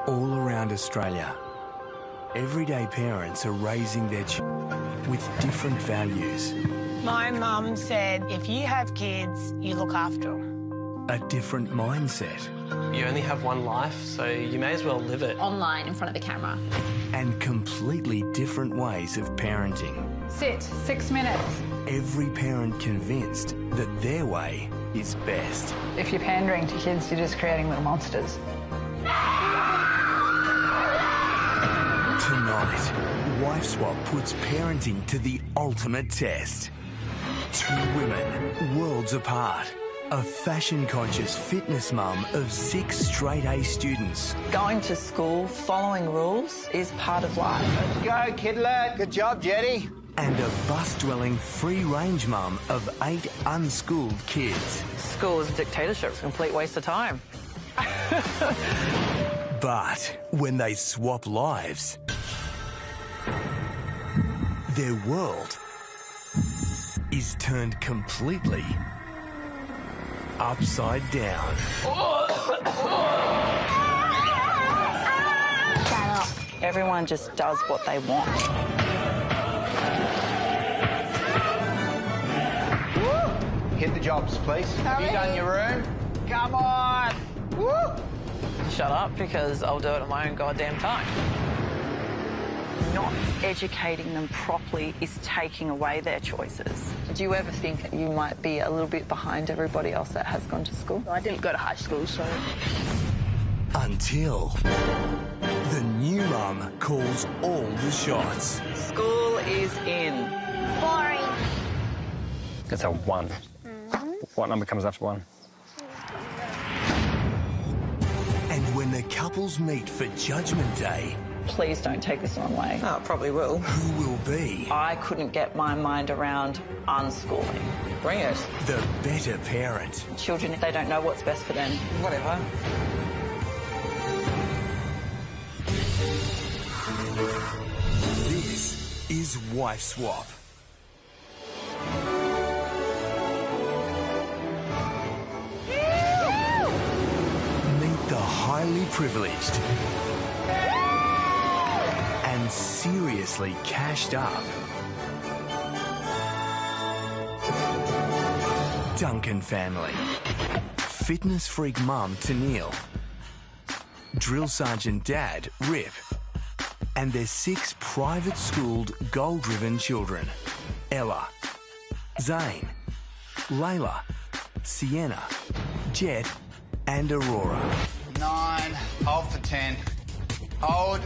All around Australia, everyday parents are raising their children with different values. My mum said, if you have kids, you look after them. A different mindset. You only have one life, so you may as well live it. Online, in front of the camera. And completely different ways of parenting. Sit, 6 minutes. Every parent convinced that their way is best. If you're pandering to kids, you're just creating little monsters. Tonight, Wife Swap puts parenting to the ultimate test. Two women, worlds apart. A fashion-conscious fitness mum of 6 straight-A students. Going to school, following rules, is part of life. Let's go, kidlet. Good job, Jetty. And a bus-dwelling, free-range mum of 8 unschooled kids. School is a dictatorship. It's a complete waste of time. But when they swap lives, their world is turned completely upside down. Everyone just does what they want. Hit the jobs, please. Have you done your room? Come on. Woo! Shut up, because I'll do it at my own goddamn time. Not educating them properly is taking away their choices. Do you ever think that you might be a little bit behind everybody else that has gone to school? I didn't go to high school, so... Until the new mum calls all the shots. School is in. Boring. It's a 1. What number comes after 1? And when the couples meet for Judgment Day, Please don't take this the wrong way. Oh, it probably will. who will be I couldn't get my mind around unschooling. Bring it. the better parent? Children, if they don't know what's best for them, whatever. This is Wife Swap. Meet the highly privileged and seriously cashed up Duncan family. Fitness freak mum Tennille, drill sergeant dad Rip, and their 6 private schooled goal-driven children: Ella, Zane, Layla, Sienna, Jet, and Aurora. 9. Hold for 10. Hold.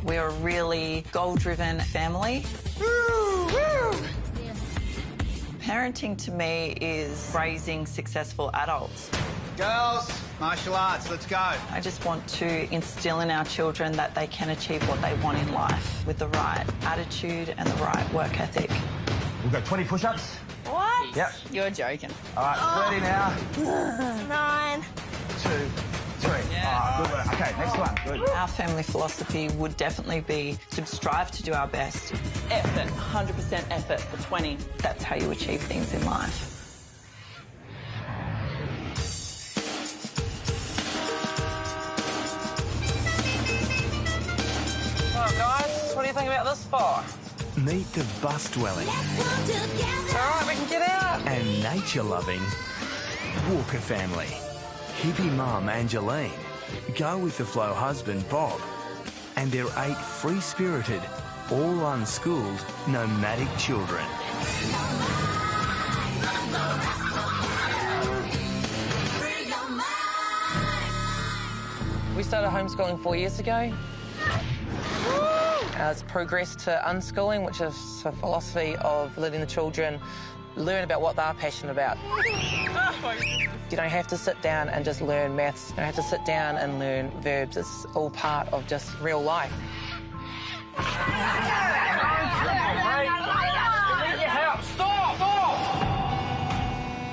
We're a really goal-driven family. Woo! Woo! Parenting to me is raising successful adults. Girls, martial arts, let's go. I just want to instill in our children that they can achieve what they want in life with the right attitude and the right work ethic. We've got 20 push-ups. What? Yep. You're joking. All right, 30 now. 9. 2, 3. Yeah. Good work. Okay, next one. Good. Our family philosophy would definitely be to strive to do our best. Effort, 100% effort for 20. That's how you achieve things in life. Well, guys, what do you think about this bar? Meet the bus-dwelling All right, we can get out. and nature-loving Walker family. Hippie mum Angeline, go-with-the-flow husband Bob, and their 8 free-spirited, all unschooled, nomadic children. We started homeschooling 4 years ago. It's progressed to unschooling, which is a philosophy of letting the children learn about what they're passionate about. You don't have to sit down and just learn maths. You don't have to sit down and learn verbs. It's all part of just real life.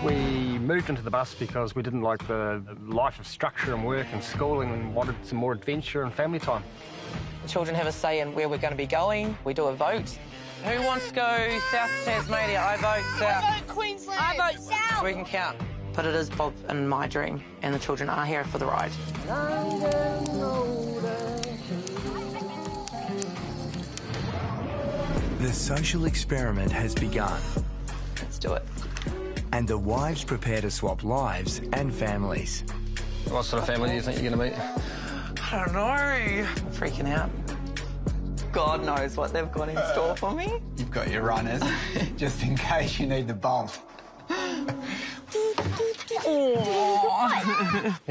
We moved into the bus because we didn't like the life of structure and work and schooling and wanted some more adventure and family time. The children have a say in where we're going to be going. We do a vote. Who wants to go south to Tasmania? I vote south. I vote Queensland. I vote south. We can count. But it is Bob and my dream, and the children are here for the ride. The social experiment has begun, Let's do it. and the wives prepare to swap lives and families. What sort of family do you think you're going to meet? I don't know. I'm freaking out. God knows what they've got in store for me. You've got your runners, just in case you need the bolt. You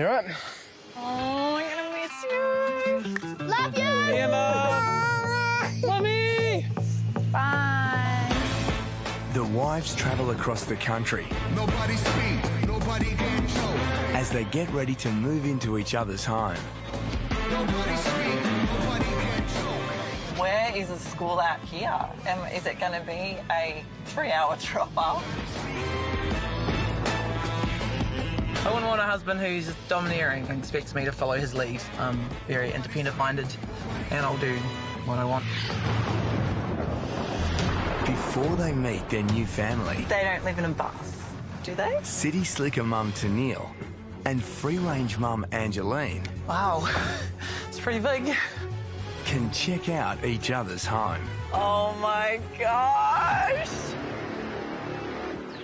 right? Oh, I'm gonna miss you. Love you! Yeah, Mum. Mummy! Bye. The wives travel across the country Nobody speaks, nobody can show. as they get ready to move into each other's home. Nobody speaks, nobody can show. Where is the school out here? Is it going to be a 3-hour drop-off? I wouldn't want a husband who's domineering and expects me to follow his lead. I'm very independent-minded, and I'll do what I want. Before they meet their new family, They don't live in a bus, do they? city slicker mum Tennille and free-range mum Angeline Wow, it's pretty big. can check out each other's home. Oh my gosh!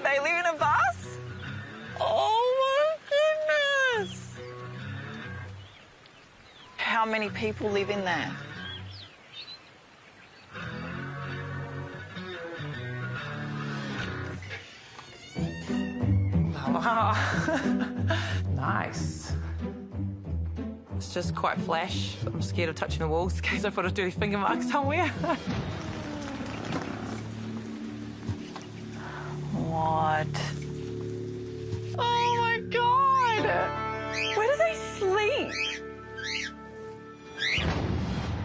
They live in a bus? Oh my goodness! How many people live in there? Nice. It's just quite flash. I'm scared of touching the walls in case I put a dirty finger mark somewhere. What? Oh my God! Where do they sleep?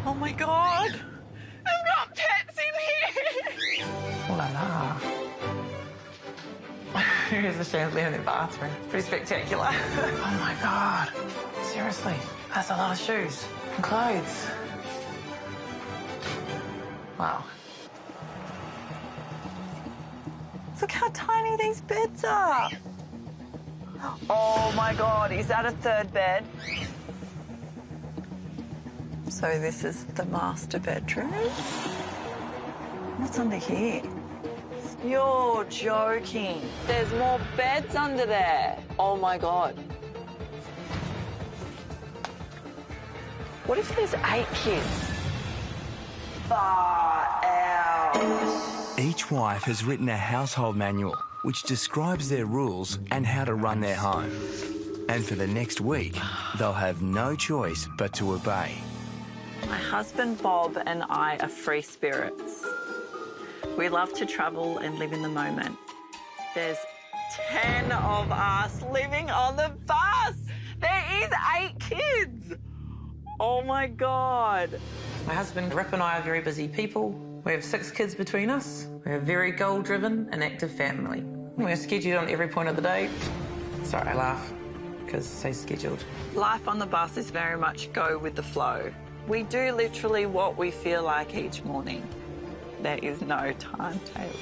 Oh my God! I've got pets in here! Oh la la. Here's the chandelier in the bathroom. Pretty spectacular. Oh my God. Seriously, that's a lot of shoes and clothes. Wow. Look how tiny these beds are. Oh my God, is that a third bed? So this is the master bedroom? What's under here? You're joking. There's more beds under there. Oh my God. What if there's 8 kids? Far out. Each wife has written a household manual which describes their rules and how to run their home. And for the next week, they'll have no choice but to obey. My husband Bob and I are free spirits. We love to travel and live in the moment. There's 10 of us living on the bus. There is 8 kids. Oh my God. My husband Rip and I are very busy people. We have 6 kids between us. We're a very goal-driven and active family. We're scheduled on every point of the day. Sorry, I laugh because it's so scheduled. Life on the bus is very much go with the flow. We do literally what we feel like each morning. There is no timetable.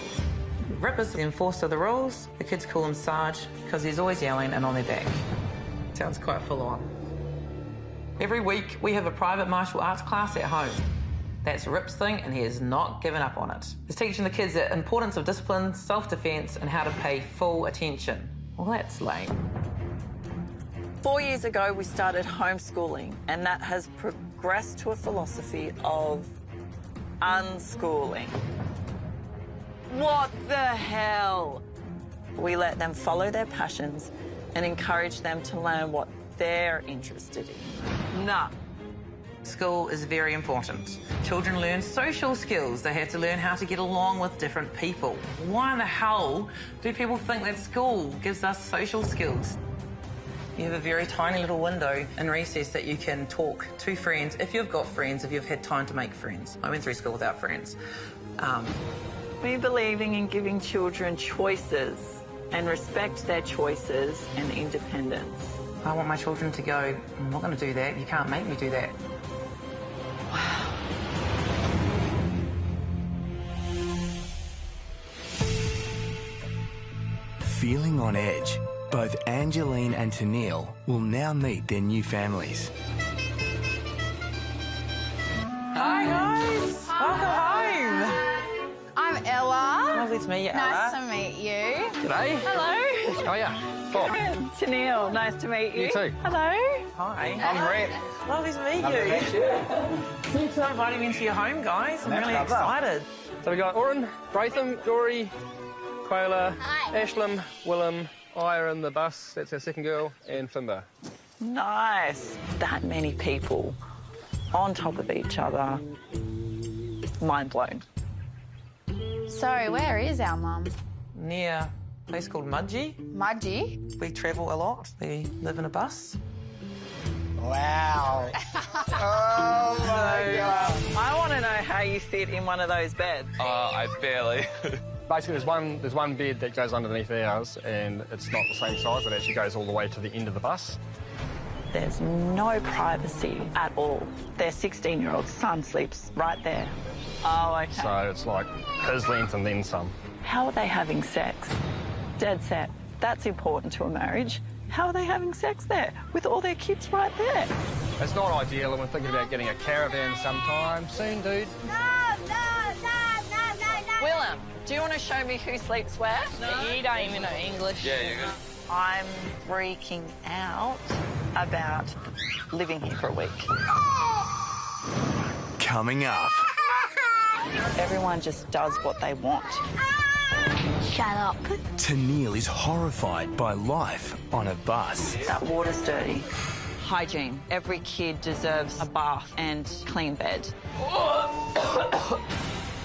Rip is the enforcer of the rules. The kids call him Sarge because he's always yelling and on their back. Sounds quite full on. Every week we have a private martial arts class at home. That's Rip's thing and he has not given up on it. He's teaching the kids the importance of discipline, self-defense and how to pay full attention. Well, that's lame. 4 years ago we started homeschooling and that has progressed to a philosophy of unschooling. What the hell? We let them follow their passions and encourage them to learn what they're interested in. Nah. School is very important. Children learn social skills. They have to learn how to get along with different people. Why in the hell do people think that school gives us social skills? You have a very tiny little window in recess that you can talk to friends, if you've got friends, if you've had time to make friends. I went through school without friends. We believing in giving children choices and respect their choices and independence. I want my children to go, I'm not going to do that. You can't make me do that. Wow. Feeling on edge, both Angeline and Tennille will now meet their new families. Hi, guys. Welcome home. Lovely to meet you, Nice Ella. to meet you. G'day. Hello. How are ya? Bob. Tennille, nice to meet you. You too. Hello. Hi. I'm Rip. Lovely to meet Lovely to meet you. you. Thanks for inviting me into your home, guys. I'm That's really lovely. excited. So we got Oren, Bratham, Dory, Quayla, Ashlam, Willem, Aya in the bus, that's our second girl, and Fimba. Nice. That many people on top of each other. Mind blown. So, where is our mum? Near a place called Mudgee. Mudgee? We travel a lot. We live in a bus. Wow. Oh, my God. I want to know how you fit in one of those beds. I barely. Basically, there's one bed that goes underneath ours, and it's not the same size. It actually goes all the way to the end of the bus. There's no privacy at all. Their 16-year-old son sleeps right there. Oh, okay. So it's like his length and then some. How are they having sex? Dead set. That's important to a marriage. How are they having sex there with all their kids right there? It's not ideal, and we're thinking about getting a caravan sometime soon, dude. Willem, do you want to show me who sleeps where? No. You don't even know English. Yeah, you're good. I'm freaking out about living here for a week. Coming up. Everyone just does what they want. Shut up. Tennille is horrified by life on a bus. That water's dirty. Hygiene. Every kid deserves a bath and clean bed.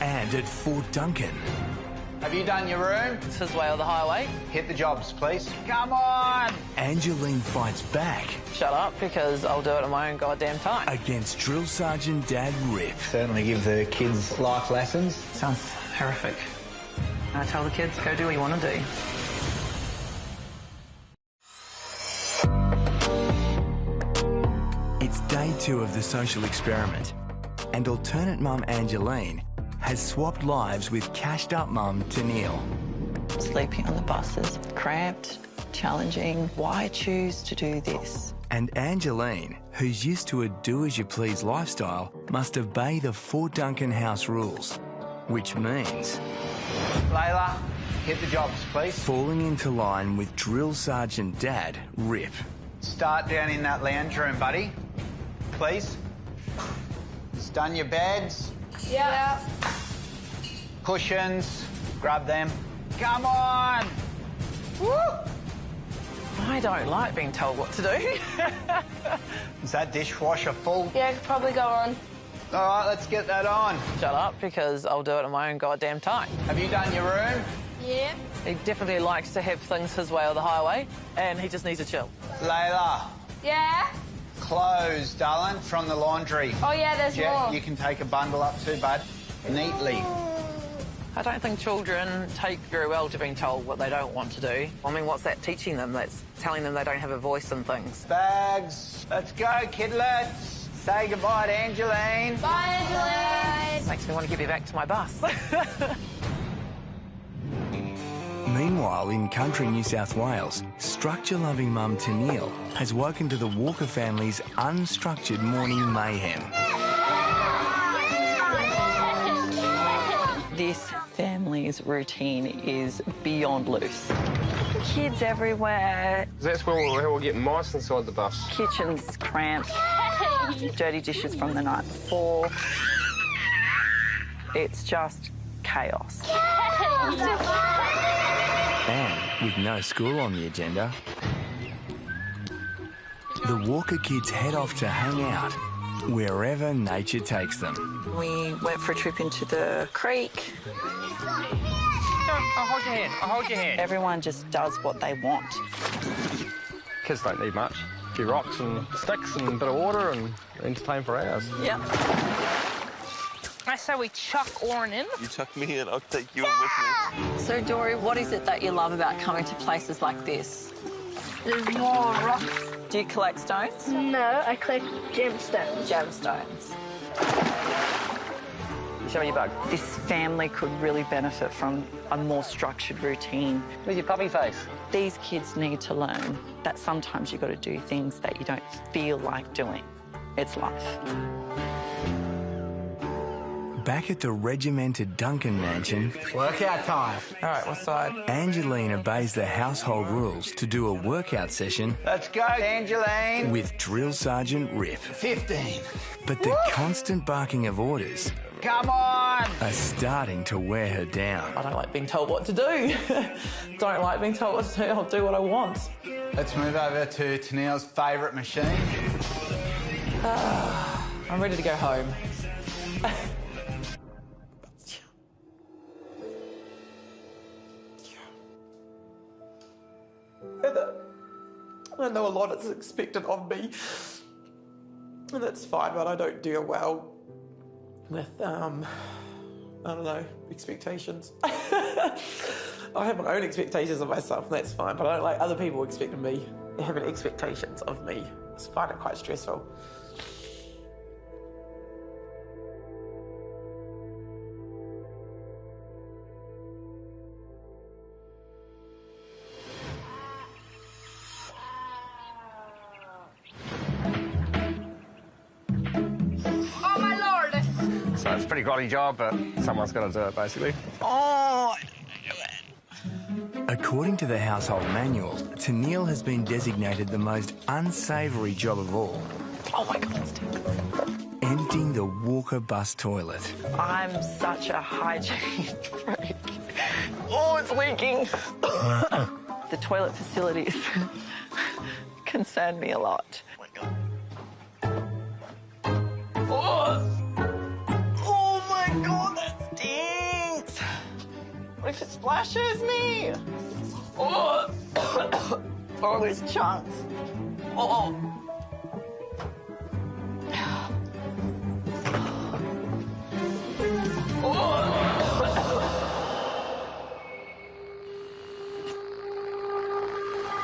And at Fort Duncan. Have you done your room? It's his way or the highway. Hit the jobs, please. Come on. Angeline fights back Shut up, because I'll do it at my own goddamn time. against Drill Sergeant Dad Rip. Certainly give the kids life lessons. Sounds horrific. I tell the kids, go do what you want to do. It's day 2 of the social experiment, and alternate mum Angeline has swapped lives with cashed-up mum Tennille. Sleeping on the bus is cramped, challenging. Why choose to do this? And Angeline, who's used to a do-as-you-please lifestyle, must obey the Fort Duncan house rules, which means Layla, hit the jobs, please. falling into line with Drill Sergeant Dad Rip. Start down in that lounge room, buddy. Please. Stun your beds. Yeah. Cushions. Grab them. Come on. Woo! I don't like being told what to do. Is that dishwasher full? Yeah, could probably go on. All right, let's get that on. Shut up, because I'll do it at my own goddamn time. Have you done your room? Yeah. He definitely likes to have things his way or the highway, and he just needs to chill. Layla, Yeah? clothes, darling, from the laundry. Oh, yeah, there's Yeah, more. you can take a bundle up too, bud. Neatly. I don't think children take very well to being told what they don't want to do. I mean, what's that teaching them? That's telling them they don't have a voice in things. Bags. Let's go, kidlets. Say goodbye to Angeline. Bye, Angeline. Makes me want to give you back to my bus. Meanwhile, in country New South Wales, structure-loving mum Tennille has woken to the Walker family's unstructured morning mayhem. This family's routine is beyond loose. Kids everywhere, That's where we'll get mice inside the bus. kitchen's cramped, dirty dishes from the night before. It's just chaos. And with no school on the agenda, the Walker kids head off to hang out wherever nature takes them. We went for a trip into the creek. I'll hold your hand. I'll hold your hand. Everyone just does what they want. Kids don't need much. A few rocks and sticks and a bit of water and entertain for hours. Yep. I say we chuck Oren in. You chuck me in, I'll take you in with me. So, Dory, what is it that you love about coming to places like this? There's more rocks. Do you collect stones? No, I collect gemstones. Gemstones. Show me your bug. This family could really benefit from a more structured routine. Where's your puppy face? These kids need to learn that sometimes you've got to do things that you don't feel like doing. It's life. Back at the regimented Duncan mansion, Workout time. All right, what side? Angeline obeys the household rules to do a workout session Let's go, Angeline. with Drill Sergeant Rip. 15. But the constant barking of orders Come on. are starting to wear her down. I don't like being told what to do. Don't like being told what to do. I'll do what I want. Let's move over to Tennille's favourite machine. I'm ready to go home. I know a lot is expected of me, and that's fine, but I don't deal well with, I don't know, expectations. I have my own expectations of myself, and that's fine, but I don't like other people expecting me, having expectations of me. I find it quite stressful. Oh my lord! So it's a pretty grotty job, but someone's got to do it, basically. Oh! According to the household manual, Tennille has been designated the most unsavoury job of all. Oh my God, Emptying the Walker bus toilet. I'm such a hygiene freak. Oh, it's leaking! The toilet facilities concern me a lot. Oh my God, that stinks! What if it splashes me? Oh! Oh, there's chunks. Oh!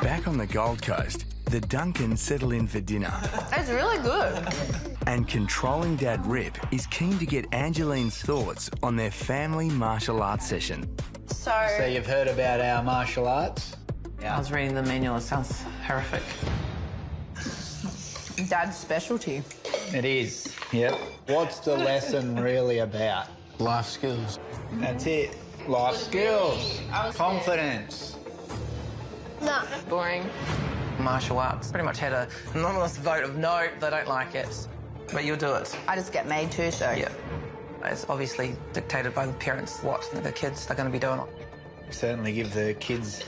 Back on the Gold Coast, the Duncans settle in for dinner. It's really good. And controlling Dad Rip is keen to get Angeline's thoughts on their family martial arts session. So you've heard about our martial arts? I was reading the manual, it sounds horrific. Dad's specialty. It is. Yep. What's the lesson really about? Life skills. That's it. Life skills. Confidence. No. Boring. Martial arts pretty much had an anonymous vote of no, they don't like it. But you'll do it. I just get made to, so. Yeah. It's obviously dictated by the parents what the kids are going to be doing. Certainly give the kids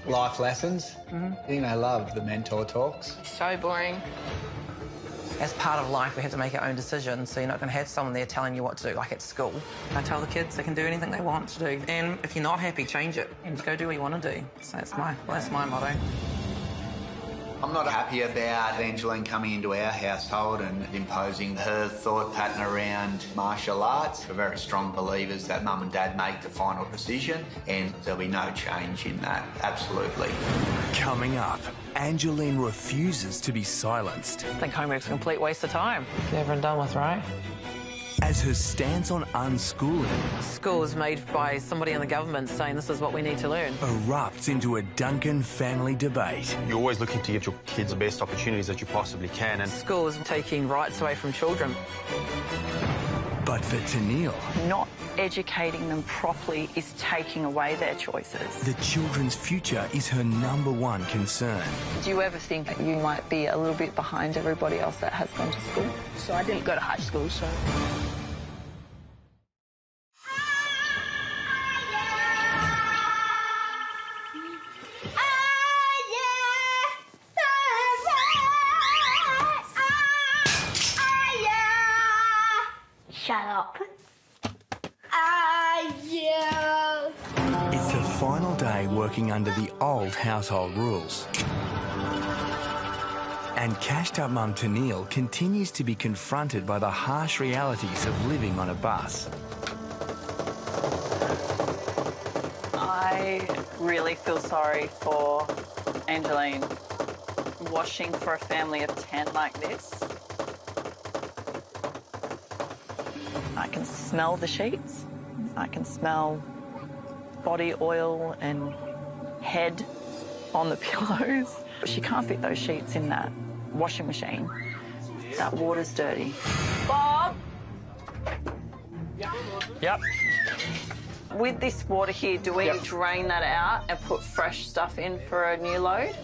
life lessons. I think they love the mentor talks. So boring. As part of life, we have to make our own decisions, so you're not going to have someone there telling you what to do, like at school. I tell the kids they can do anything they want to do, and if you're not happy, change it, and go do what you want to do. So that's my motto. I'm not happy about Angeline coming into our household and imposing her thought pattern around martial arts. We're very strong believers that Mum and Dad make the final decision, and there'll be no change in that, absolutely. Coming up, Angeline refuses to be silenced. I think homework's a complete waste of time. Never and done with, right? As her stance on unschooling School is made by somebody in the government saying this is what we need to learn. erupts into a Duncan family debate. You're always looking to give your kids the best opportunities that you possibly can. And School is taking rights away from children. But for Tennille, Not educating them properly is taking away their choices. the children's future is her #1 concern. Do you ever think that you might be a little bit behind everybody else that has gone to school? So I didn't go to high school, so. Shut up. It's the final day working under the old household rules. And cashed-up Mum Tennille continues to be confronted by the harsh realities of living on a bus. I really feel sorry for Angeline. Washing for a family of 10 like this. I can smell the sheets. I can smell body oil and head on the pillows. She can't fit those sheets in that washing machine. That water's dirty. Bob! Yep. With this water here, do we drain that out and put fresh stuff in for a new load?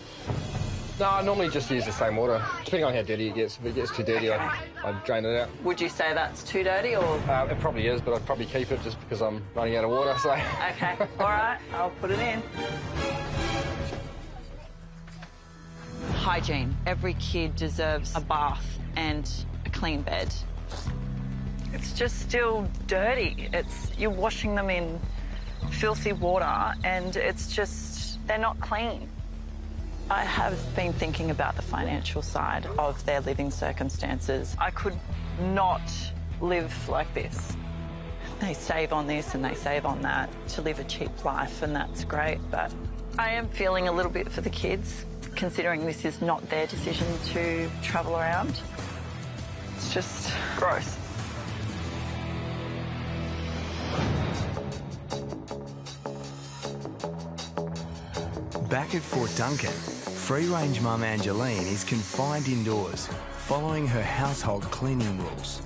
No, I normally just use the same water, depending on how dirty it gets. If it gets too dirty, I drain it out. Would you say that's too dirty, or...? It probably is, but I'd probably keep it just because I'm running out of water, so... OK, all right, I'll put it in. Hygiene. Every kid deserves a bath and a clean bed. It's just still dirty. You're washing them in filthy water and it's just, they're not clean. I have been thinking about the financial side of their living circumstances. I could not live like this. They save on this and they save on that to live a cheap life, and that's great, but I am feeling a little bit for the kids, considering this is not their decision to travel around. It's just gross. Back at Fort Duncan, free-range mum Angeline is confined indoors, following her household cleaning rules.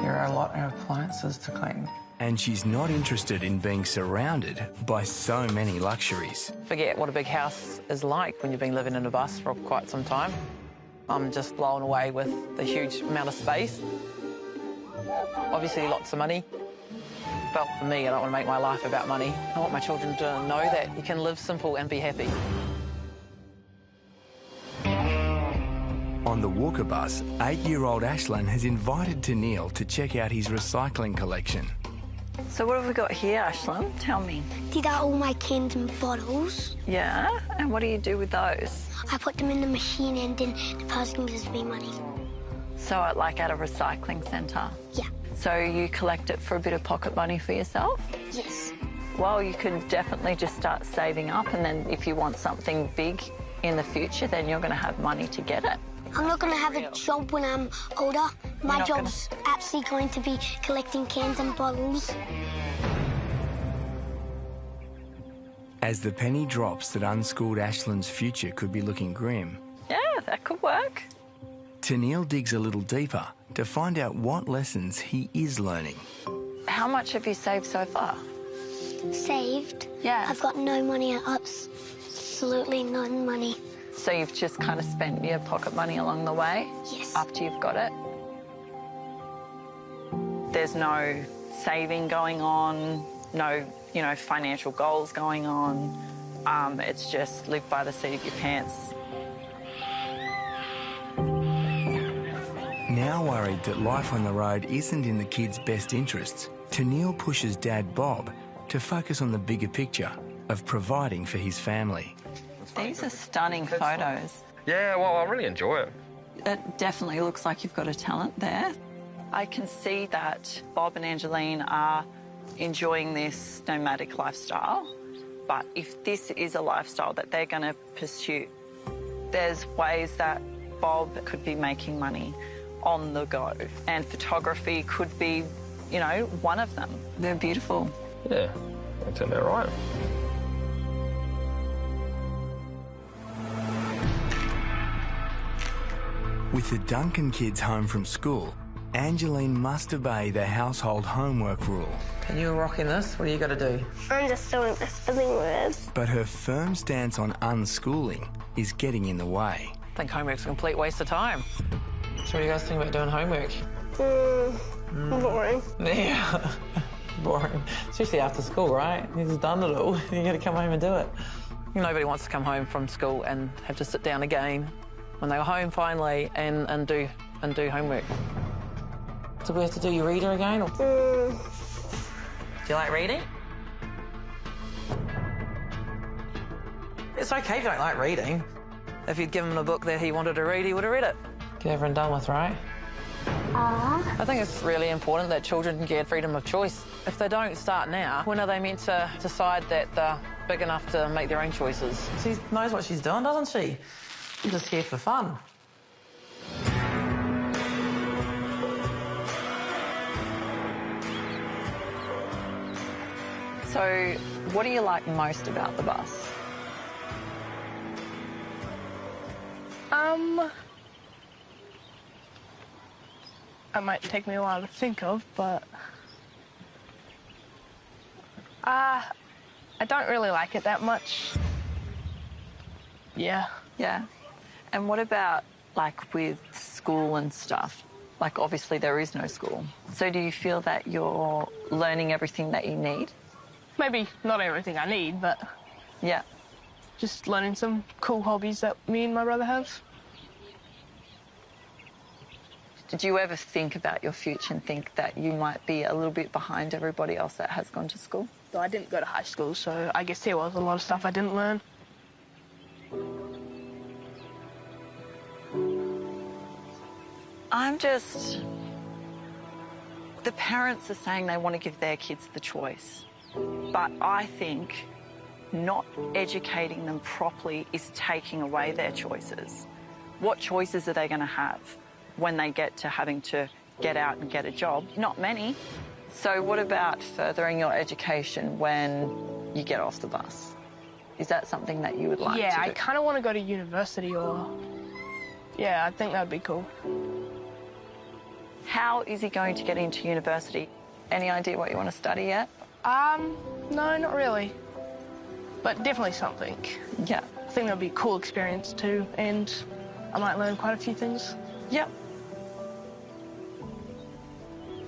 There are a lot of appliances to clean. And she's not interested in being surrounded by so many luxuries. Forget what a big house is like when you've been living in a bus for quite some time. I'm just blown away with the huge amount of space. Obviously, lots of money. But for me, I don't want to make my life about money. I want my children to know that you can live simple and be happy. On the Walker bus, 8-year-old Ashlyn has invited Tennille to check out his recycling collection. So what have we got here, Ashlyn? Tell me. These are all my cans and bottles. Yeah? And what do you do with those? I put them in the machine and then the person gives me money. So like at a recycling centre? Yeah. So you collect it for a bit of pocket money for yourself? Yes. Well, you could definitely just start saving up, and then if you want something big in the future, then you're going to have money to get it. I'm not going to have a job when I'm older. My job's actually going to be collecting cans and bottles. As the penny drops that unschooled Ashlyn's future could be looking grim, yeah, that could work. Tennille digs a little deeper to find out what lessons he is learning. How much have you saved so far? Saved? Yeah. I've got no money, absolutely no money. So you've just kind of spent your pocket money along the way? Yes. After you've got it? There's no saving going on, no, financial goals going on. It's just live by the seat of your pants. Now worried that life on the road isn't in the kids' best interests, Tennille pushes Dad Bob to focus on the bigger picture of providing for his family. These are stunning photos. Yeah, well, I really enjoy it. It definitely looks like you've got a talent there. I can see that Bob and Angeline are enjoying this nomadic lifestyle, but if this is a lifestyle that they're going to pursue, there's ways that Bob could be making money on the go, and photography could be, one of them. They're beautiful. Yeah, that turned out right. With the Duncan kids home from school, Angeline must obey the household homework rule. And you're rocking this? What do you got to do? I'm just doing the spelling words. But her firm stance on unschooling is getting in the way. I think homework's a complete waste of time. So what do you guys think about doing homework? Boring. Yeah, boring. Especially after school, right? You've done it all. You got to come home and do it. Nobody wants to come home from school and have to sit down again when they go home finally and do homework. So we have to do your reader again? Or... Do you like reading? It's okay if you don't like reading. If you'd given him a book that he wanted to read, he would have read it. Get over and done with, right? I think it's really important that children get freedom of choice. If they don't start now, when are they meant to decide that they're big enough to make their own choices? She knows what she's doing, doesn't she? She's just here for fun. So, what do you like most about the bus? It might take me a while to think of, but... I don't really like it that much. Yeah. Yeah. And what about, like, with school and stuff? Like, obviously there is no school. So do you feel that you're learning everything that you need? Maybe not everything I need, but... Yeah. Just learning some cool hobbies that me and my brother have. Did you ever think about your future and think that you might be a little bit behind everybody else that has gone to school? I didn't go to high school, so I guess there was a lot of stuff I didn't learn. The parents are saying they want to give their kids the choice. But I think not educating them properly is taking away their choices. What choices are they going to have when they get to having to get out and get a job? Not many. So what about furthering your education when you get off the bus? Is that something that you would like to do? Yeah, I kind of want to go to university or... Yeah, I think that would be cool. How is he going to get into university? Any idea what you want to study yet? No, not really. But definitely something. Yeah. I think that would be a cool experience too, and I might learn quite a few things. Yep.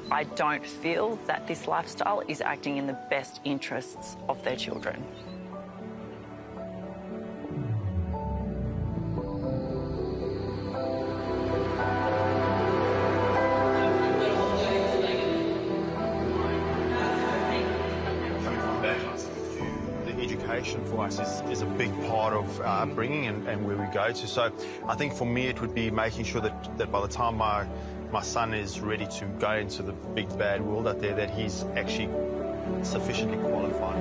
I don't feel that this lifestyle is acting in the best interests of their children. Education for us is a big part of our upbringing and where we go to. So I think for me it would be making sure that by the time my son is ready to go into the big bad world out there, that he's actually sufficiently qualified.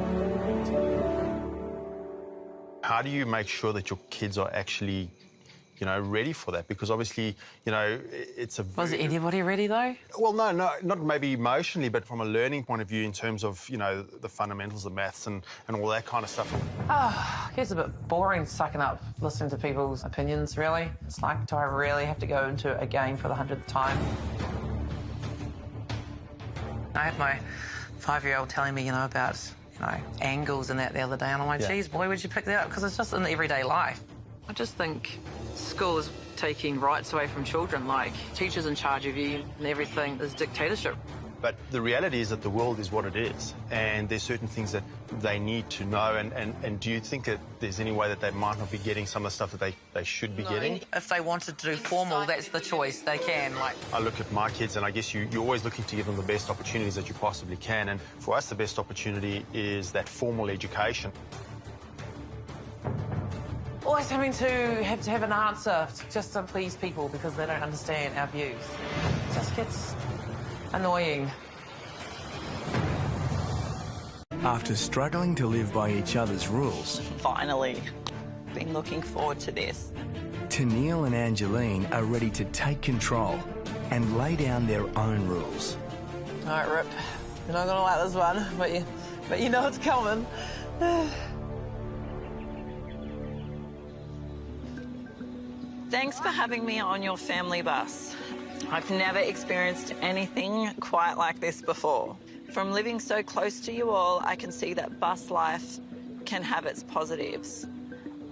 How do you make sure that your kids are actually, ready for that? Because obviously, it's a... Was anybody ready, though? Well, no, not maybe emotionally, but from a learning point of view in terms of, the fundamentals of maths and all that kind of stuff. Oh, it gets a bit boring sucking up listening to people's opinions, really. It's like, do I really have to go into a game for the 100th time? I had my 5-year-old telling me, about, angles and that the other day, and I'm like, geez, boy, where'd you pick that up? Because it's just in everyday life. I just think school is taking rights away from children, like teachers in charge of you and everything is dictatorship. But the reality is that the world is what it is, and there's certain things that they need to know, and do you think that there's any way that they might not be getting some of the stuff that they should be getting? If they wanted to do formal, that's the choice, they can. I look at my kids and I guess you're always looking to give them the best opportunities that you possibly can, and for us the best opportunity is that formal education. Always having to have an answer just to please people because they don't understand our views. It just gets annoying. After struggling to live by each other's rules... Finally. Been looking forward to this. Tennille and Angeline are ready to take control and lay down their own rules. All right, Rip. You're not going to like this one, but you know it's coming. Thanks for having me on your family bus. I've never experienced anything quite like this before. From living so close to you all, I can see that bus life can have its positives.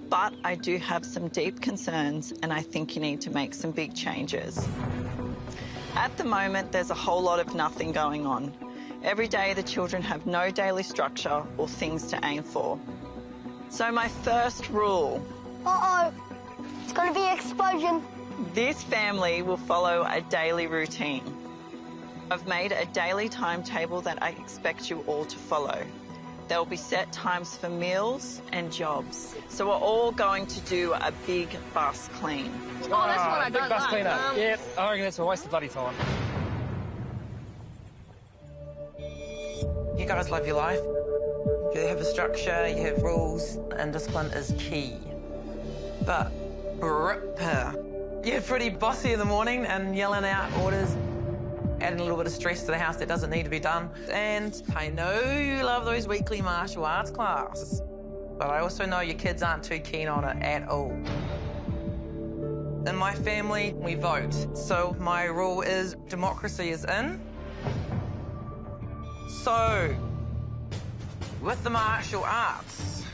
But I do have some deep concerns, and I think you need to make some big changes. At the moment, there's a whole lot of nothing going on. Every day, the children have no daily structure or things to aim for. So my first rule... Uh-oh. It's going to be an explosion. This family will follow a daily routine. I've made a daily timetable that I expect you all to follow. There will be set times for meals and jobs. So we're all going to do a big bus clean. Oh, that's what I don't big bus like. cleanup. Yep, I reckon that's a waste of bloody time. You guys love your life. You have a structure, you have rules, and discipline is key. But Rip, you're pretty bossy in the morning and yelling out orders, adding a little bit of stress to the house that doesn't need to be done. And I know you love those weekly martial arts classes, but I also know your kids aren't too keen on it at all. In my family, we vote. So my rule is democracy is in. So, with the martial arts,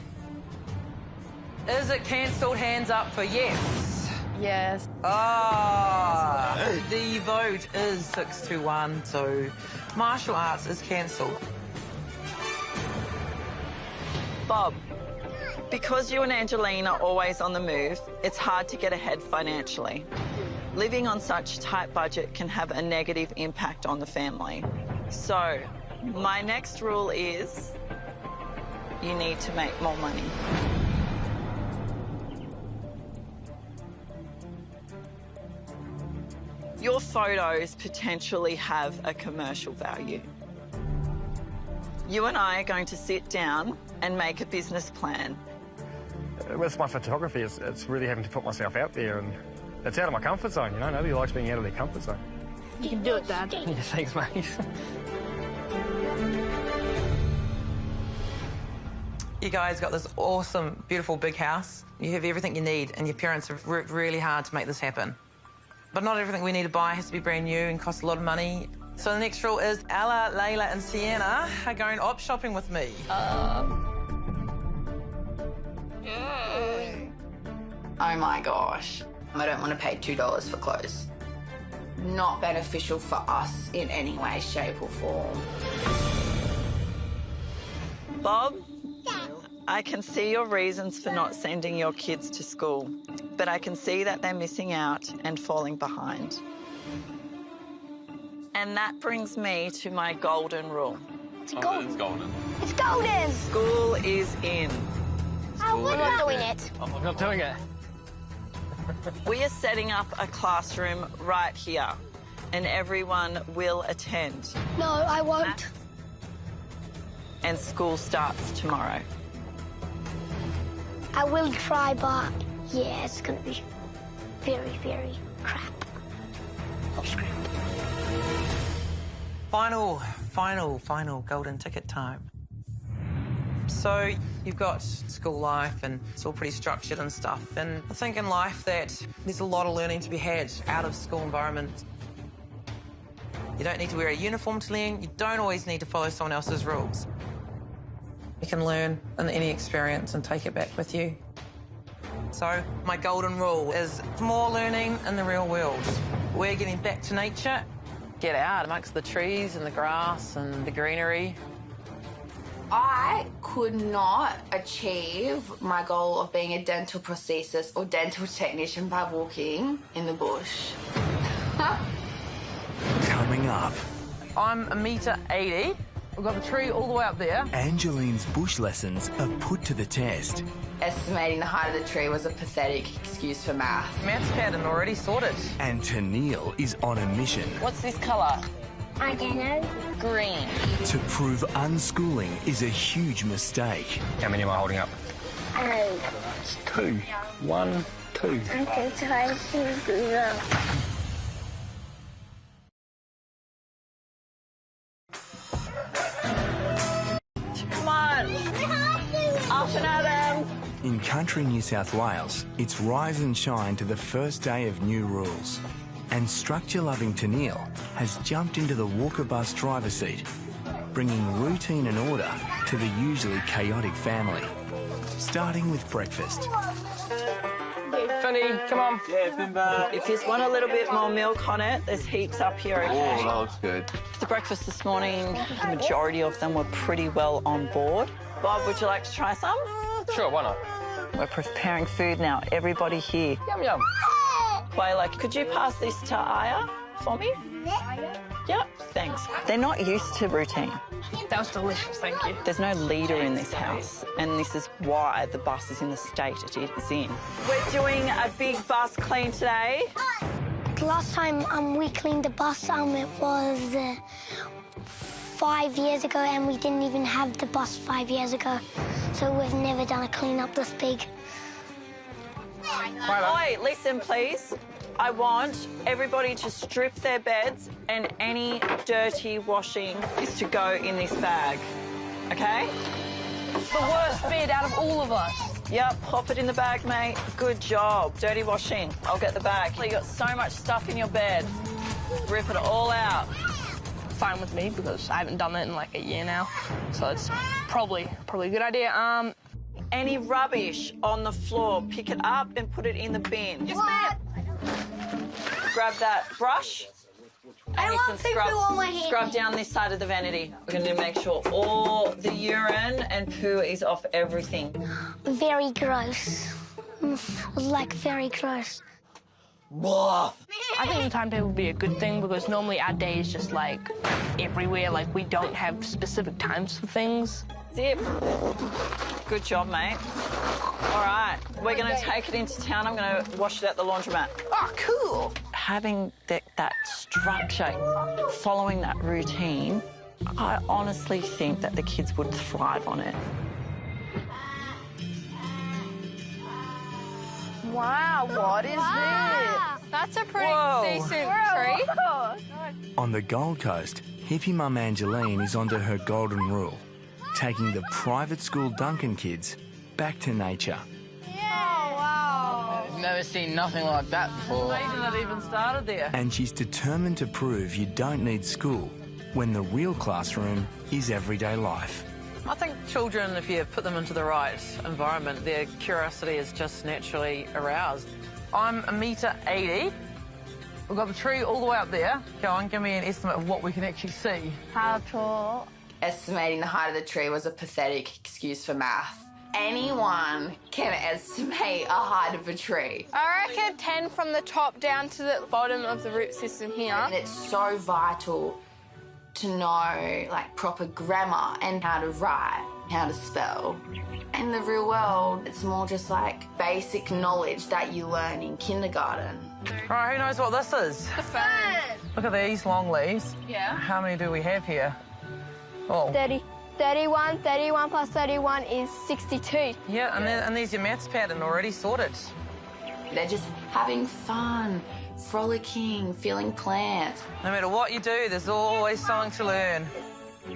is it cancelled? Hands up for yes. Yes. Ah, the vote is 6-1, so martial arts is cancelled. Bob, because you and Angeline are always on the move, it's hard to get ahead financially. Living on such a tight budget can have a negative impact on the family. So, my next rule is you need to make more money. Your photos potentially have a commercial value. You and I are going to sit down and make a business plan. With my photography, it's really having to put myself out there, and it's out of my comfort zone, you know? Nobody likes being out of their comfort zone. You can do it, Dad. Yeah, thanks, mate. You guys got this awesome, beautiful big house. You have everything you need, and your parents have worked really hard to make this happen. But not everything we need to buy has to be brand new and cost a lot of money. So the next rule is Ella, Layla and Sienna are going op shopping with me. Oh my gosh. I don't want to pay $2 for clothes. Not beneficial for us in any way, shape or form. Bob, I can see your reasons for not sending your kids to school, but I can see that they're missing out and falling behind. And that brings me to my golden rule. It's golden. It's golden. It's golden! School is in. We're not doing it. I'm not doing it. We are setting up a classroom right here, and everyone will attend. No, I won't. And school starts tomorrow. I will try, but yeah, it's gonna be very, very crap. Final golden ticket time. So you've got school life and it's all pretty structured and stuff. And I think in life that there's a lot of learning to be had out of school environment. You don't need to wear a uniform to learn. You don't always need to follow someone else's rules. You can learn in any experience and take it back with you. So my golden rule is more learning in the real world. We're getting back to nature. Get out amongst the trees and the grass and the greenery. I could not achieve my goal of being a dental prosthesis or dental technician by walking in the bush. Coming up, I'm 1.80 meters. We've got the tree all the way up there. Angeline's bush lessons are put to the test. Estimating the height of the tree was a pathetic excuse for math. Maths pattern already sorted. And Tennille is on a mission. What's this colour? I don't know. Green. To prove unschooling is a huge mistake. How many am I holding up? It's 2. 1, 2. Okay, so I should do that. Come on. Up and at 'em. In country New South Wales, it's rise and shine to the first day of new rules. And structure-loving Tennille has jumped into the Walker bus driver's seat, bringing routine and order to the usually chaotic family. Starting with breakfast. Finny, come on. Yeah, Finbar. If you just want a little bit more milk on it, there's heaps up here, okay? Oh, that looks good. The breakfast this morning, the majority of them were pretty well on board. Bob, would you like to try some? Sure, why not? We're preparing food now. Everybody here. Yum, yum. Layla, could you pass this to Aya for me? Yep, thanks. They're not used to routine. That was delicious, thank you. There's no leader in this house, and this is why the bus is in the state it is in. We're doing a big bus clean today. The last time we cleaned the bus, it was 5 years ago, and we didn't even have the bus 5 years ago. So we've never done a clean-up this big. Oi, listen, please. I want everybody to strip their beds, and any dirty washing is to go in this bag, okay? The worst bed out of all of us. Yep, pop it in the bag, mate. Good job. Dirty washing. I'll get the bag. You got so much stuff in your bed. Rip it all out. Fine with me because I haven't done it in like a year now, so it's probably a good idea. Any rubbish on the floor, pick it up and put it in the bin. Yes, ma'am. Grab that brush. I And you want can to poo on my hand. scrub down this side of the vanity. We're going to make sure all the urine and poo is off everything. Very gross. Like, very gross. I think the timetable would be a good thing because normally our day is just like everywhere. Like we don't have specific times for things. Zip. Good job, mate. All right, we're going to take it into town. I'm going to wash it at the laundromat. Oh, cool. Having that structure, following that routine, I honestly think that the kids would thrive on it. Wow, what is this? That's a pretty decent tree. On the Gold Coast, hippie mum Angeline is onto her golden rule, taking the private school Duncan kids back to nature. I've never seen nothing like that before. Amazing that even started there. And she's determined to prove you don't need school when the real classroom is everyday life. I think children, if you put them into the right environment, their curiosity is just naturally aroused. I'm 1.80 meters. We've got the tree all the way up there. Go on, give me an estimate of what we can actually see. How tall? Estimating the height of the tree was a pathetic excuse for math. Anyone can estimate a height of a tree. I reckon 10 from the top down to the bottom of the root system here. And it's so vital to know, like, proper grammar and how to write, how to spell. In the real world, it's more just, like, basic knowledge that you learn in kindergarten. All right, who knows what this is? The phone. Look at these long leaves. Yeah. How many do we have here? Oh. 30. 31. 31 plus 31 is 62. Yeah, and there's your maths pattern already sorted. They're just having fun, frolicking, feeling plants. No matter what you do, there's always something to learn.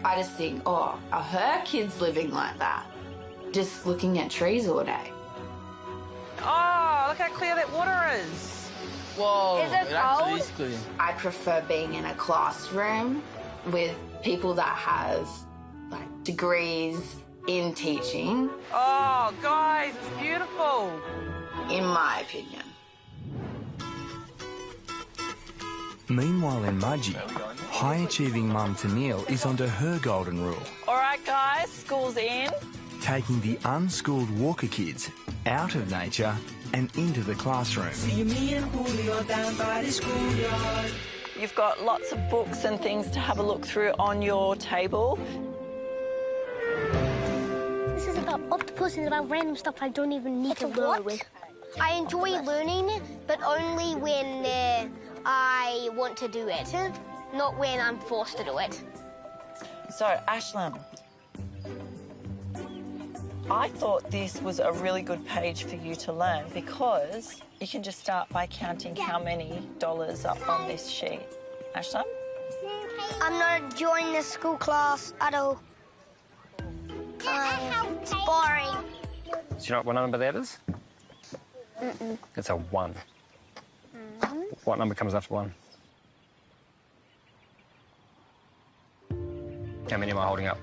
I just think, oh, are her kids living like that? Just looking at trees all day. Oh, look how clear that water is. Whoa, Is it actually cold? is clear. I prefer being in a classroom with people that have, like, degrees in teaching, Oh, guys, it's beautiful. in my opinion. Meanwhile in Mudgee, high-achieving mum Tennille is onto her golden rule, All right, guys, school's in. taking the unschooled Walker kids out of nature and into the classroom. You've got lots of books and things to have a look through on your table. This is about octopus and about random stuff I don't even need to learn with. I enjoy learning, but only when I want to do it, not when I'm forced to do it. So, Ashlyn, I thought this was a really good page for you to learn because you can just start by counting how many dollars are on this sheet. Ashlyn? I'm not joining the school class at all. It's boring. Do you know what number that is? Mm-mm. It's a 1. What number comes after 1? How many am I holding up?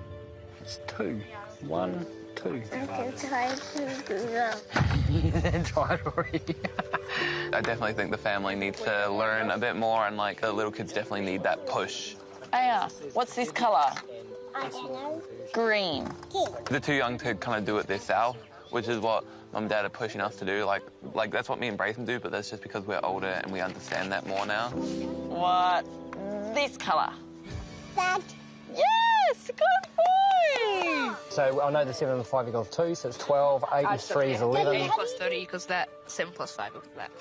It's 2. 1, 2. Okay, tired to do that. Tired already. I definitely think the family needs to learn a bit more, and like the little kids definitely need that push. Aya, what's this colour? I don't know. Green. They're too young to kind of do it themselves, which is what Mum and Dad are pushing us to do. Like that's what me and Braitham do, but that's just because we're older and we understand that more now. What? This colour? That. Yes, good boy. So I know the 7 and the 5-year-old 2, so it's 12, 8 and 3 is 11. 80 plus 30 because that 7 plus 5 is that.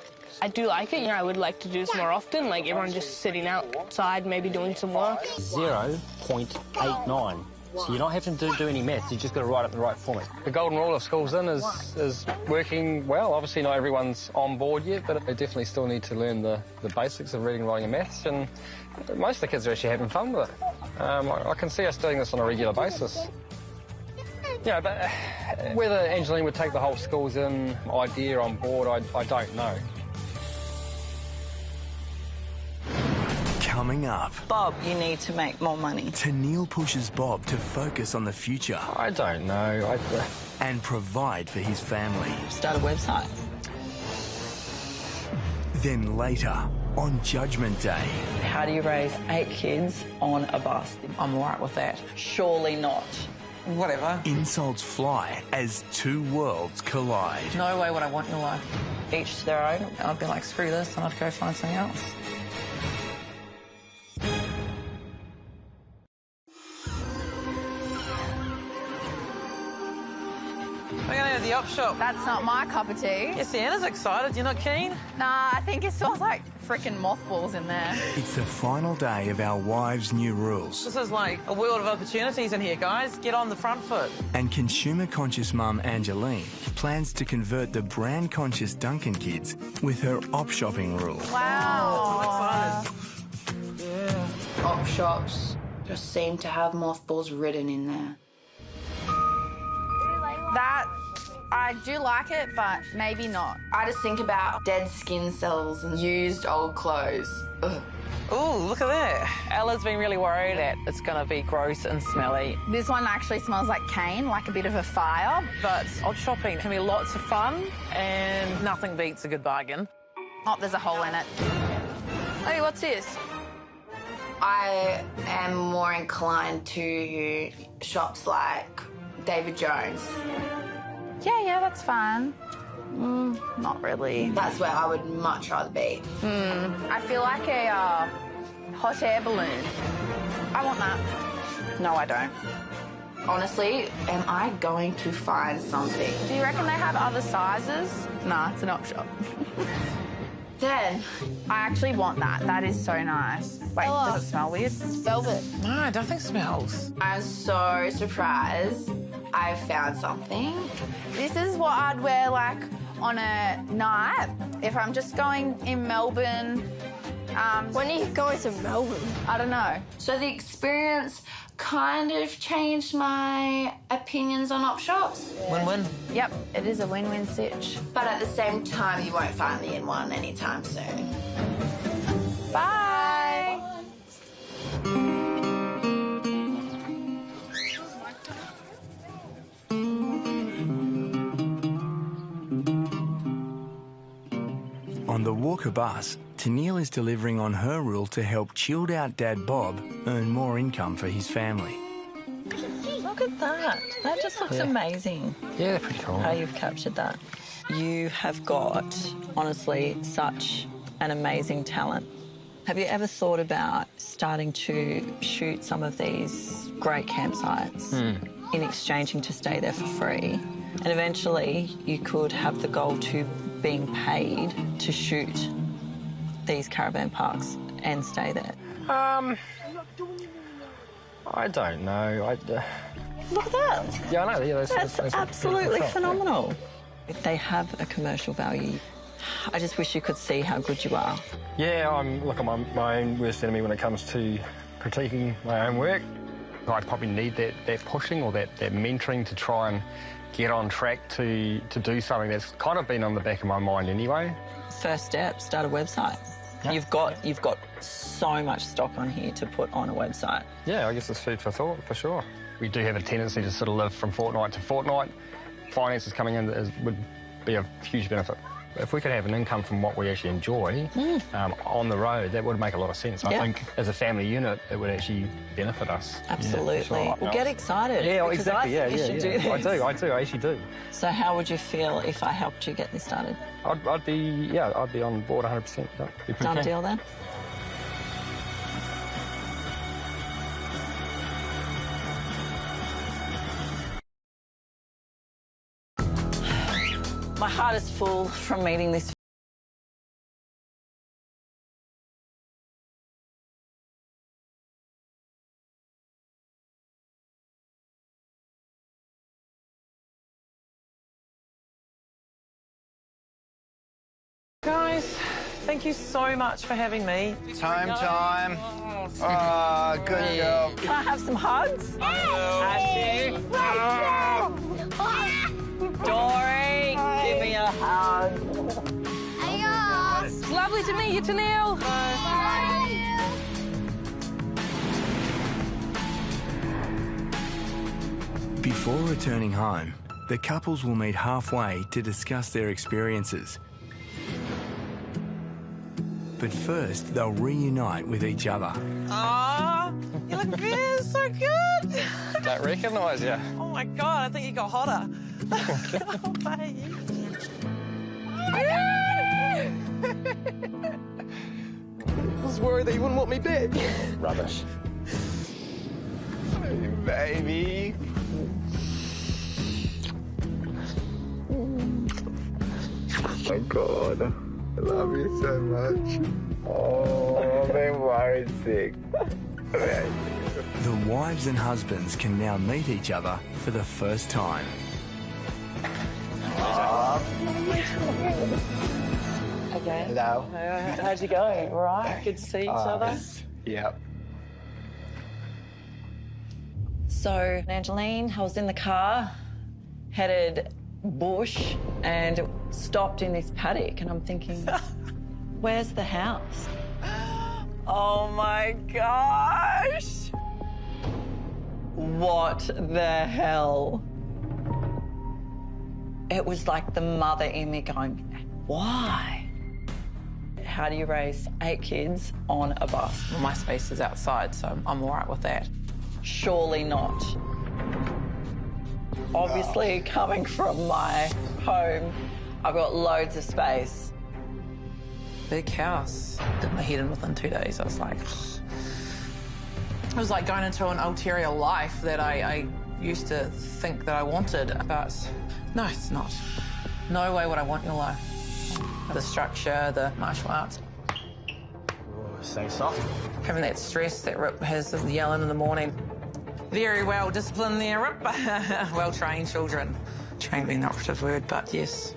I do like it, I would like to do this more often, like everyone just sitting outside, maybe doing some work. 0.89. So you're not having to do any maths, you just got to write it in the right format. The golden rule of School's In is working well. Obviously not everyone's on board yet, but they definitely still need to learn the basics of reading, writing and maths, and most of the kids are actually having fun with it. I can see us doing this on a regular basis. Yeah, but whether Angeline would take the whole schools in idea on board, I don't know. Coming up. Bob, you need to make more money. Tenniel pushes Bob to focus on the future. I don't know. And provide for his family. Start a website. Then later, on Judgment Day. How do you raise 8 kids on a bus? I'm all right with that. Surely not. Whatever. Insults fly as two worlds collide. No way would I want your life. Each to their own. I'd be like, screw this, and I'd go find something else. We're going to the op shop. That's not my cup of tea. Yes, Anna's excited. You're not keen? Nah, I think it smells like freaking mothballs in there. It's the final day of our wives' new rules. This is like a world of opportunities in here, guys. Get on the front foot. And consumer-conscious mum Angeline plans to convert the brand-conscious Duncan kids with her op shopping rule. Wow. Yeah. Op shops just seem to have mothballs written in there. That, I do like it, but maybe not. I just think about dead skin cells and used old clothes. Ugh. Ooh, look at that. Ella's been really worried that it's going to be gross and smelly. This one actually smells like cane, like a bit of a fire. But op shopping can be lots of fun, and nothing beats a good bargain. Oh, there's a hole in it. Hey, what's this? I am more inclined to shops like David Jones. Yeah, that's fine. Not really. That's where I would much rather be. I feel like a hot air balloon. I want that. No, I don't. Honestly, am I going to find something? Do you reckon they have other sizes? Nah, it's an op shop. Then, I actually want that. That is so nice. Wait, does it smell weird? Velvet. No, I don't think it smells. I'm so surprised I found something. This is what I'd wear, like, on a night if I'm just going in Melbourne. When are you going to Melbourne? I don't know. So the experience kind of changed my opinions on op shops. Win-win. Yep, it is a win-win stitch. But at the same time, you won't find me in one anytime soon. Bye. On the Walker bus, Tenniel is delivering on her rule to help chilled-out Dad Bob earn more income for his family. Look at that. That just looks amazing. Yeah, they're pretty cool. How you've captured that. You have got, honestly, such an amazing talent. Have you ever thought about starting to shoot some of these great campsites in exchanging to stay there for free? And eventually you could have the goal to being paid to shoot these caravan parks and stay there. I don't know. Look at that. Yeah, I know. Yeah, that's absolutely phenomenal. If they have a commercial value, I just wish you could see how good you are. Yeah, I'm my own worst enemy when it comes to critiquing my own work. I probably need that pushing or that mentoring to try and get on track to do something that's kind of been on the back of my mind anyway. First step, start a website. Yeah. You've got so much stock on here to put on a website. Yeah, I guess it's food for thought, for sure. We do have a tendency to sort of live from fortnight to fortnight. Finances coming in would be a huge benefit. If we could have an income from what we actually enjoy on the road, that would make a lot of sense. I think as a family unit, it would actually benefit us. Absolutely. Yeah, sure. Well, get excited. Yeah, exactly. I think you should do this. I do. I actually do. So how would you feel if I helped you get this started? I'd be on board 100%. Done deal then? My heart is full from meeting this. Guys, Thank you so much for having me. Time. Oh, good job. Can I have some hugs? Dory, give me a hug. It's lovely to meet you, Tennille. Before returning home, the couples will meet halfway to discuss their experiences. But first, they'll reunite with each other. Aw, you look good, so good. Don't recognise you. Oh my God, I think you got hotter. Oh, baby. I was worried that you wouldn't want me back. Rubbish. Baby. Oh, God. I love you so much. Oh, I've been worried sick. The wives and husbands can now meet each other for the first time. Okay. Hello. How'd you go? All right? Good to see each other. Yep. So, Angeline, I was in the car, headed bush, and stopped in this paddock, and I'm thinking, where's the house? Oh my gosh! What the hell? It was like the mother in me going, why? How do you raise 8 kids on a bus? Well, my space is outside, so I'm all right with that. Surely not. Obviously, coming from my home, I've got loads of space. Big house. Did my head in within 2 days. I was like... It was like going into an ulterior life that I used to think that I wanted, but no, it's not. No way would I want your life. The structure, the martial arts. Stay soft. Having that stress that Rip has of yelling in the morning. Very well disciplined there, Rip. Well-trained children. Trained being the operative word, but yes.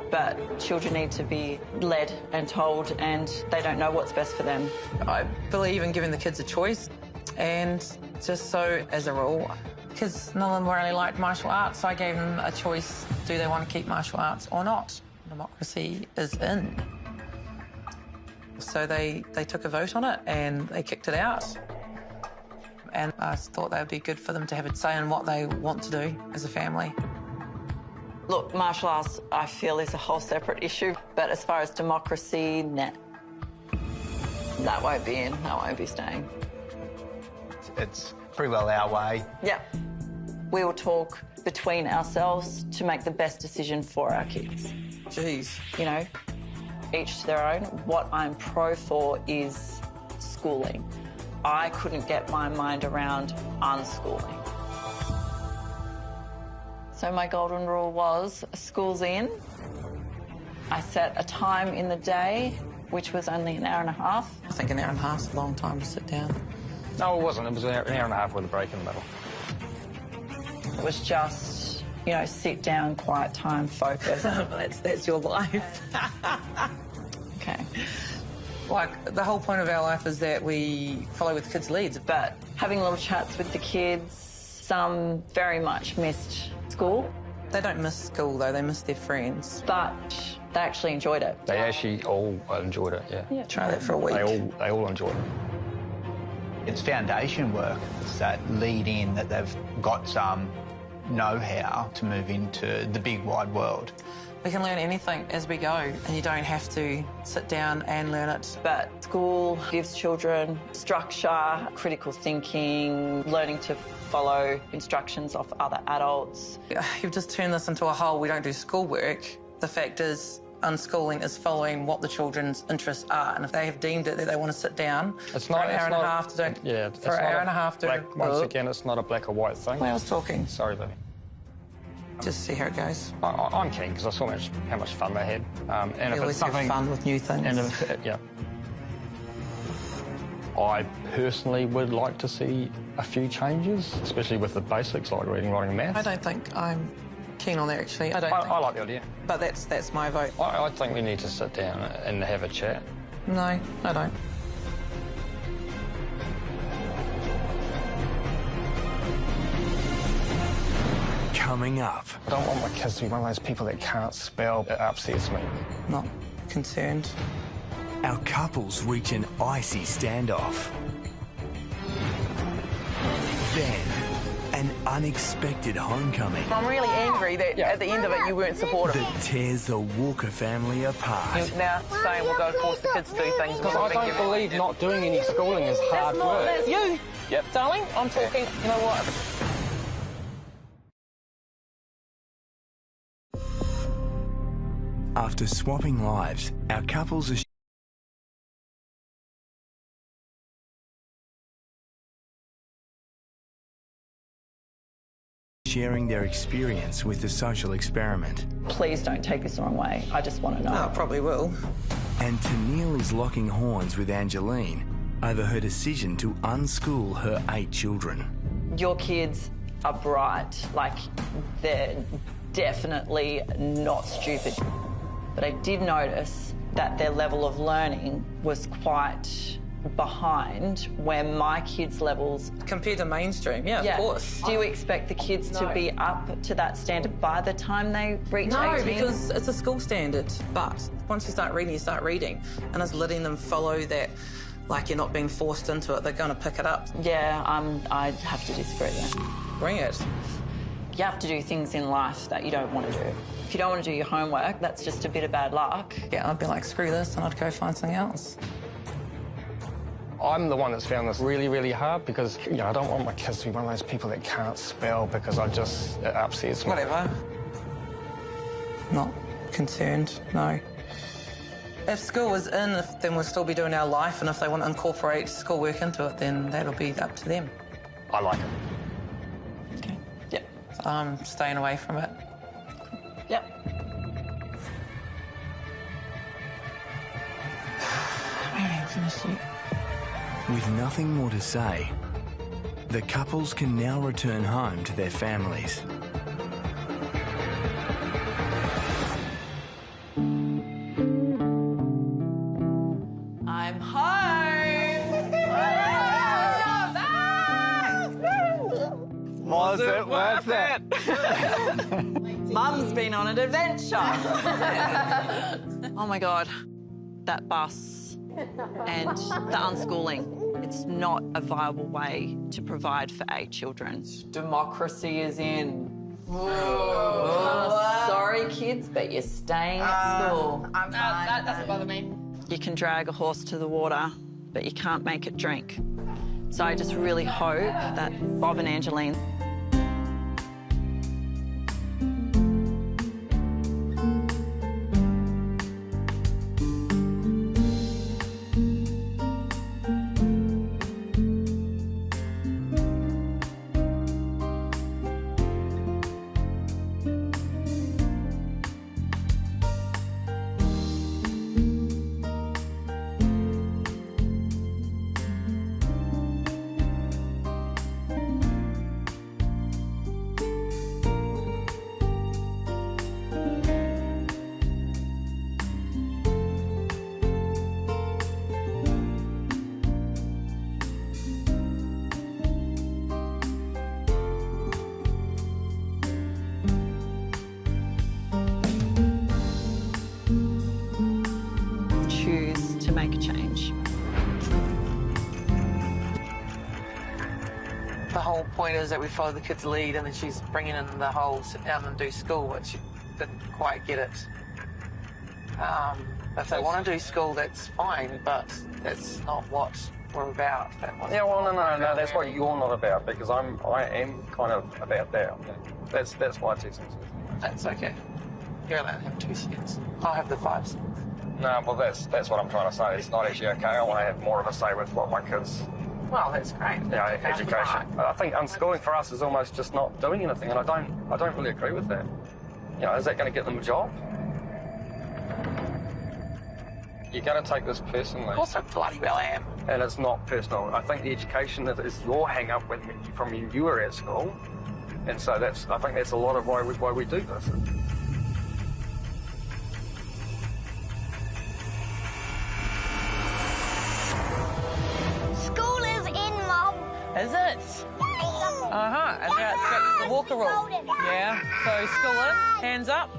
But children need to be led and told, and they don't know what's best for them. I believe in giving the kids a choice, and just so, as a rule, kids, none of them really liked martial arts, so I gave them a choice. Do they want to keep martial arts or not? Democracy is in. So they took a vote on it, and they kicked it out. And I thought that would be good for them to have a say in what they want to do as a family. Look, martial arts, I feel, is a whole separate issue. But as far as democracy, nah. That won't be in. That won't be staying. It's pretty well our way. Yeah. We will talk between ourselves to make the best decision for our kids. Jeez. You know, each to their own. What I'm pro for is schooling. I couldn't get my mind around unschooling. So my golden rule was, school's in. I set a time in the day, which was only an hour and a half. I think an hour and a half is a long time to sit down. No, it wasn't. It was an hour and a half with a break in the middle. It was just, you know, sit down, quiet time, focus. That's your life. Okay. Like, the whole point of our life is that we follow with kids' leads. But having little chats with the kids, some very much missed school. They don't miss school, though. They miss their friends. But they actually enjoyed it. They actually all enjoyed it, yeah. Yeah. Try that for a week. They all enjoyed it. It's foundation work. It's that lead in that they've got some know-how to move into the big wide world. We can learn anything as we go, and you don't have to sit down and learn it. But school gives children structure, critical thinking, learning to follow instructions of other adults. You've just turned this into a whole, we don't do schoolwork. The fact is, unschooling is following what the children's interests are, and if they have deemed it that they want to sit down for an hour and a half to do... Yeah, for an hour and a half to... Once again, it's not a black or white thing. Well, I was talking. Sorry, baby. Just see how it goes. I'm keen because I saw how much fun they had. And you always have fun with new things. And yeah. I personally would like to see a few changes, especially with the basics like reading, writing, and maths. I don't think I'm keen on that, actually. I like the idea. But that's my vote. I think we need to sit down and have a chat. No, I don't. Coming up. I don't want my kids to be one of those people that can't spell. It upsets me. Not concerned. Our couples reach an icy standoff. Then, an unexpected homecoming. I'm really angry that at the end of it you weren't supportive. That tears the Walker family apart. You're now saying we'll go force the kids to do things. Because I don't believe not doing any schooling is hard work. That's you. Yep. Darling, I'm talking, you know what? After swapping lives, our couples are sharing their experience with the social experiment. Please don't take this the wrong way. I just want to know. I probably will. And Tennille is locking horns with Angeline over her decision to unschool her 8 children. Your kids are bright, like they're definitely not stupid. But I did notice that their level of learning was quite behind where my kids' levels... Compared to mainstream, yeah, of course. Do you expect the kids to be up to that standard by the time they reach 18? No, because it's a school standard. But once you start reading, you start reading. And it's letting them follow that, like you're not being forced into it. They're going to pick it up. Yeah, I'd have to disagree there. Bring it. You have to do things in life that you don't want to do. If you don't want to do your homework, that's just a bit of bad luck. Yeah, I'd be like, screw this, and I'd go find something else. I'm the one that's found this really, really hard because, you know, I don't want my kids to be one of those people that can't spell because it upsets me. Whatever. Not concerned, no. If school was in, then we'll still be doing our life, and if they want to incorporate schoolwork into it, then that'll be up to them. I like it. Okay. Yep. So I'm staying away from it. Yep. With nothing more to say, the couples can now return home to their families. I'm home! Was it worth it? Mum's been on an adventure. Oh my God, that bus and the unschooling. It's not a viable way to provide for 8 children. Democracy is in. Oh, sorry, kids, but you're staying at school. I'm fine. That doesn't bother me. You can drag a horse to the water, but you can't make it drink. So I just really hope that Bob and Angeline choose to make a change. The whole point is that we follow the kids' lead, and then she's bringing in the whole sit down and do school, which didn't quite get it. If they want to do school, that's fine, but that's not what we're about. Yeah, well, no, that's what you're not about, because I am kind of about that. That's my 2 cents. That's okay. You're allowed to have 2 cents. I'll have the 5 cents. No, well, that's what I'm trying to say. It's not actually okay. I want to have more of a say with what my kids... Well, that's great. Yeah, education. I think unschooling for us is almost just not doing anything, and I don't really agree with that. You know, is that going to get them a job? You're going to take this personally. Of course I bloody well am. And it's not personal. I think the education is your hang-up from when you were at school. And so I think that's a lot of why we do this. School is in, Mum. Is it? And now it's got the walker rule. Yeah. So school in, hands up.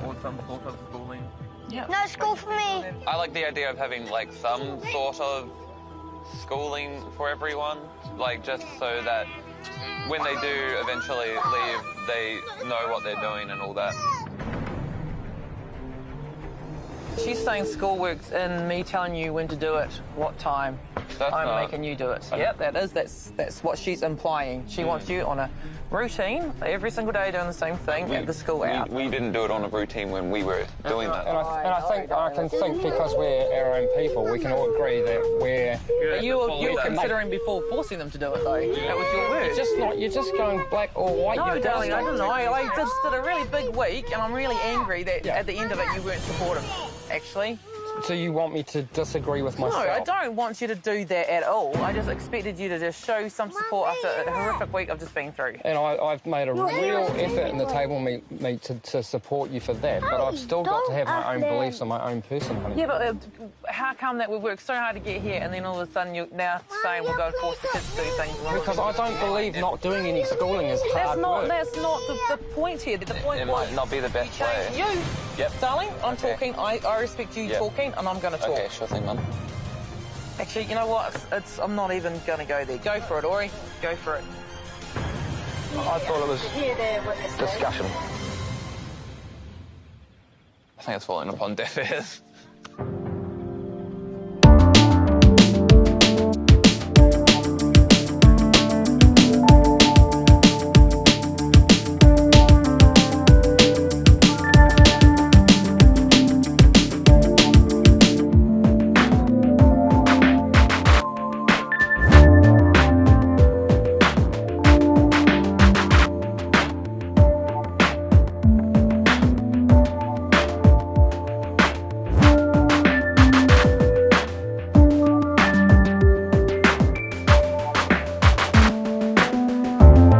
Or some sort of schooling. Yeah. No school for me. I like the idea of having like some sort of schooling for everyone, like just so that when they do eventually leave, they know what they're doing and all that. She's saying school works in me telling you when to do it, what time. I'm making you do it. Yep, that's what she's implying. She wants you on a routine every single day doing the same thing at the school hour. We didn't do it on a routine when we were doing that. And I can think because we're our own people, we can all agree that we're... But you were considering before forcing them to do it, though. That was your word. You're just going black or white. No, darling, I don't know. I just did a really big week, and I'm really angry that at the end of it you weren't supportive, actually. So you want me to disagree with myself? No, I don't want you to do that at all. I just expected you to just show some support after a horrific week I've just been through. And I've made a real effort in the table meet to support you for that, but I've still got to have my own beliefs and my own person, honey. Yeah, but how come that we worked so hard to get here and then all of a sudden you're now saying we'll go and force the kids to do things? Because I don't believe not doing any schooling is hard work. That's not the point here. The point it was... might not be the best way. You, Yep. darling, I'm talking. I respect you talking and I'm going to talk. Okay, sure thing, Mum. Actually, you know what? I'm not even going to go there. Go for it, Ori. Go for it. I thought it was discussion. I think it's falling upon deaf ears.